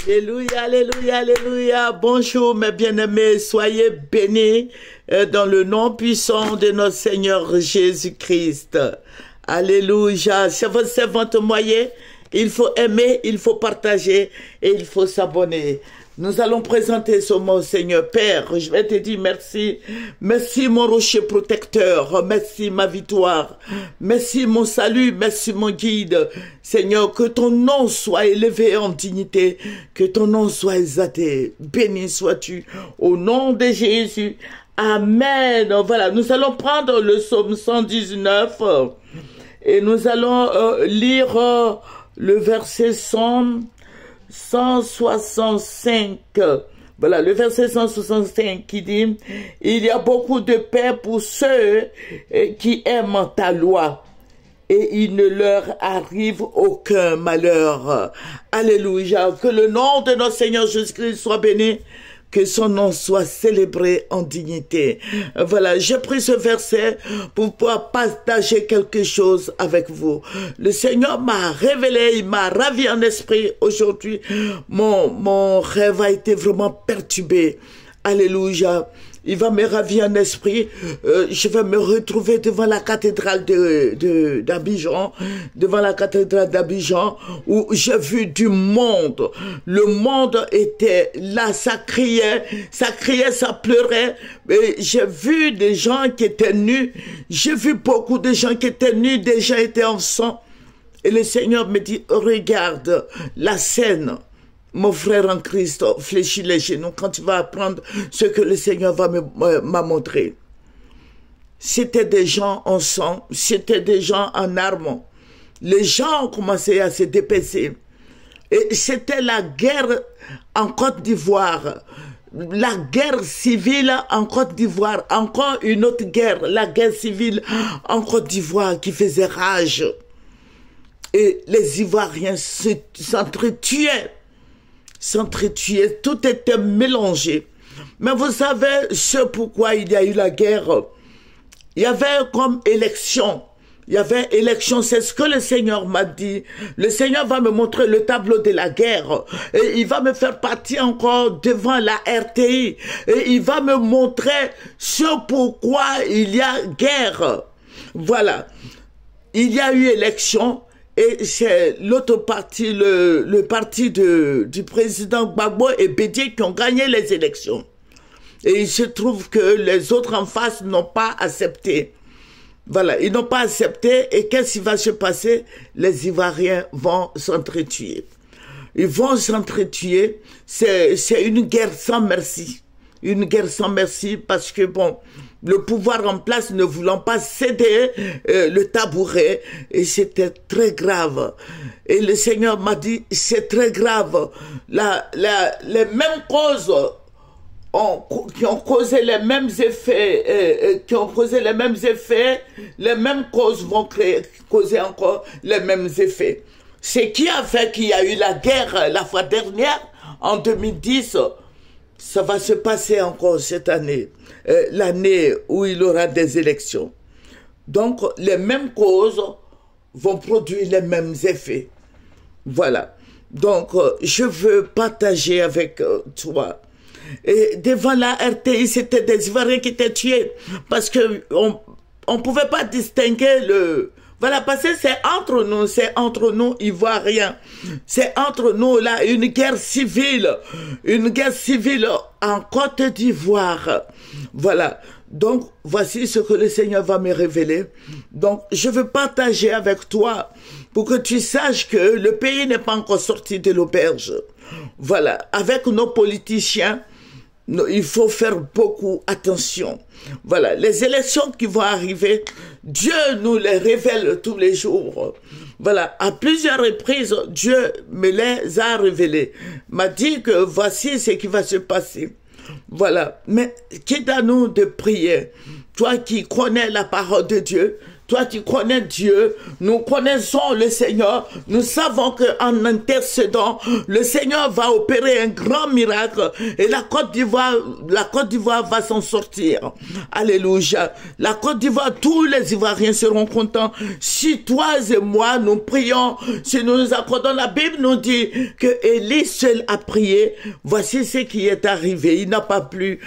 Alléluia, alléluia, alléluia. Bonjour mes bien-aimés, soyez bénis dans le nom puissant de notre Seigneur Jésus-Christ. Alléluia. C'est votre servante moyen. Il faut aimer, il faut partager et il faut s'abonner. Nous allons présenter ce mot, Seigneur. Père, je vais te dire merci. Merci mon rocher protecteur. Merci ma victoire. Merci mon salut. Merci mon guide. Seigneur, que ton nom soit élevé en dignité. Que ton nom soit exalté. Béni sois-tu. Au nom de Jésus. Amen. Voilà, nous allons prendre le psaume 119 et nous allons lire le verset 165. Voilà, le verset 165 qui dit « Il y a beaucoup de paix pour ceux qui aiment ta loi, et il ne leur arrive aucun malheur. » Alléluia. Que le nom de notre Seigneur Jésus-Christ soit béni. Que son nom soit célébré en dignité. Voilà, j'ai pris ce verset pour pouvoir partager quelque chose avec vous. Le Seigneur m'a révélé, il m'a ravi en esprit aujourd'hui. Mon rêve a été vraiment perturbé. Alléluia. Il va me ravir en esprit. Je vais me retrouver devant la cathédrale d'Abidjan, devant la cathédrale d'Abidjan, où j'ai vu du monde. Le monde était là, ça criait, ça pleurait. Et j'ai vu des gens qui étaient nus. J'ai vu beaucoup de gens qui étaient nus, des gens étaient en sang. Et le Seigneur me dit, regarde la scène. Mon frère en Christ, fléchis les genoux quand tu vas apprendre ce que le Seigneur m'a montré. C'était des gens en sang, c'était des gens en armes. Les gens ont commencé à se dépêcher. Et c'était la guerre en Côte d'Ivoire. La guerre civile en Côte d'Ivoire. Encore une autre guerre, la guerre civile en Côte d'Ivoire qui faisait rage. Et les Ivoiriens s'entretuaient. Tout était mélangé. Mais vous savez ce pourquoi il y a eu la guerre. Il y avait comme élection. Il y avait élection, c'est ce que le Seigneur m'a dit. Le Seigneur va me montrer le tableau de la guerre. Et il va me faire partir encore devant la RTI. Et il va me montrer ce pourquoi il y a guerre. Voilà. Il y a eu élection. Et c'est l'autre parti, le parti du président Gbagbo et Bédié qui ont gagné les élections. Et il se trouve que les autres en face n'ont pas accepté. Voilà, ils n'ont pas accepté. Et qu'est-ce qui va se passer? Les Ivoiriens vont s'entretuer. Ils vont s'entretuer. C'est une guerre sans merci. Une guerre sans merci parce que, bon, le pouvoir en place ne voulant pas céder le tabouret, et c'était très grave. Et le Seigneur m'a dit, c'est très grave. Les mêmes causes qui ont causé les mêmes effets, les mêmes causes vont causer encore les mêmes effets. Ce qui a fait qu'il y a eu la guerre la fois dernière, en 2010, ça va se passer encore cette année, l'année où il y aura des élections. Donc, les mêmes causes vont produire les mêmes effets. Voilà. Donc, je veux partager avec toi. Et devant la RTI, c'était des Ivoiriens qui étaient tués parce qu'on ne pouvait pas distinguer le... Voilà, parce que c'est entre nous Ivoiriens. C'est entre nous, là, une guerre civile en Côte d'Ivoire. Voilà. Donc, voici ce que le Seigneur va me révéler. Donc, je veux partager avec toi pour que tu saches que le pays n'est pas encore sorti de l'auberge. Voilà. Avec nos politiciens, il faut faire beaucoup attention. Voilà, les élections qui vont arriver, Dieu nous les révèle tous les jours. Voilà, à plusieurs reprises, Dieu me les a révélés. M'a dit que voici ce qui va se passer. Voilà, mais quitte à nous de prier, toi qui connais la parole de Dieu, toi tu connais Dieu, nous connaissons le Seigneur, nous savons qu'en intercédant, le Seigneur va opérer un grand miracle et la Côte d'Ivoire va s'en sortir. Alléluia. La Côte d'Ivoire, tous les Ivoiriens seront contents si toi et moi nous prions, si nous nous accordons. La Bible nous dit que Élie seul a prié. Voici ce qui est arrivé. Il n'a pas plu.